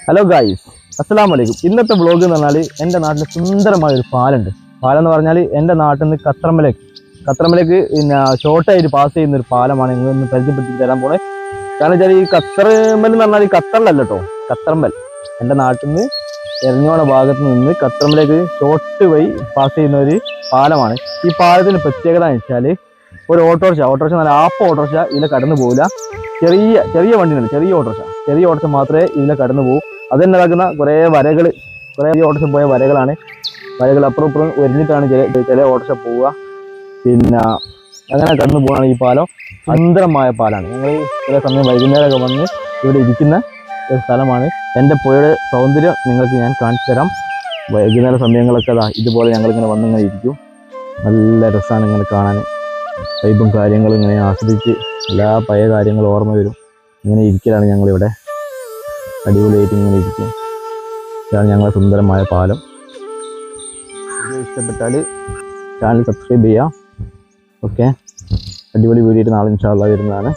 Hello guys, അസ്സലാമു അലൈക്കും. ഇന്നത്തെ വ്ളോഗ് എന്ന് പറഞ്ഞാൽ എൻ്റെ നാട്ടിൽ സുന്ദരമായ ഒരു പാലമുണ്ട്. പാലം എന്ന് പറഞ്ഞാൽ എൻ്റെ നാട്ടിൽ നിന്ന് ഖത്തറമ്മലേക്ക് പിന്നെ ഷോർട്ടായിട്ട് പാസ് ചെയ്യുന്ന ഒരു പാലമാണ് നിങ്ങളൊന്ന് പരിചയപ്പെടുത്തി തരാൻ പോണേ. കാരണം വെച്ചാൽ ഈ ഖത്തറമ്മൽ എന്ന് പറഞ്ഞാൽ ഈ ഖത്തറിലല്ല കേട്ടോ, ഖത്തറമ്മൽ എൻ്റെ നാട്ടിൽ നിന്ന് എറിഞ്ഞോണ ഭാഗത്ത് നിന്ന് ഖത്തറമ്മലേക്ക് ഷോർട്ട് വഴി പാസ് ചെയ്യുന്ന ഒരു പാലമാണ്. ഈ പാലത്തിൻ്റെ പ്രത്യേകത എന്ന് വെച്ചാൽ ഒരു ഓട്ടോറിക്ഷ നല്ല ആപ്പ് ഓട്ടോറിക്ഷ ഇതിലെ കടന്നു പോകില്ല. ചെറിയ വണ്ടിയാണ്, ചെറിയ ഓട്ടോറിക്ഷ മാത്രമേ ഇതിലെ കടന്നു പോകും. അതെന്നതാക്കുന്ന കുറേ ഓട്ടോറിക്ഷ പോയ വരകൾ അപ്പുറം ഇപ്പുറം ഒരുങ്ങിട്ടാണ് ചില ഓട്ടോറിക്ഷ പോവുക. പിന്നെ അങ്ങനെ കടന്നു പോകാണ് ഈ പാലം. സുന്ദരമായ പാലാണ്. ഞങ്ങൾ ചില സമയം വൈകുന്നേരമൊക്കെ വന്ന് ഇവിടെ ഇരിക്കുന്ന ഒരു സ്ഥലമാണ്. എൻ്റെ പുഴയുടെ സൗന്ദര്യം നിങ്ങൾക്ക് ഞാൻ കാണിച്ചു തരാം. വൈകുന്നേര സമയങ്ങളൊക്കെ ഇതുപോലെ ഞങ്ങളിങ്ങനെ വന്നിങ്ങനെ ഇരിക്കും. നല്ല രസമാണ് ഇങ്ങനെ കാണാൻ. വൈബും കാര്യങ്ങളും ഇങ്ങനെ ആസ്വദിച്ച് എല്ലാ പഴയ കാര്യങ്ങളും ഓർമ്മ വരും. ഇങ്ങനെ ഇരിക്കലാണ് ഞങ്ങളിവിടെ. അടിപൊളിയായിട്ട് ഇങ്ങനെ ഇരിക്കും. ഇതാണ് ഞങ്ങളുടെ സുന്ദരമായ പാലം. വീഡിയോ ഇഷ്ടപ്പെട്ടാൽ ചാനൽ സബ്സ്ക്രൈബ് ചെയ്യാം. ഓക്കെ, അടിപൊളി വീഡിയോ നാളെ ഇൻഷാ അല്ലാഹ് വരുന്നതാണ്.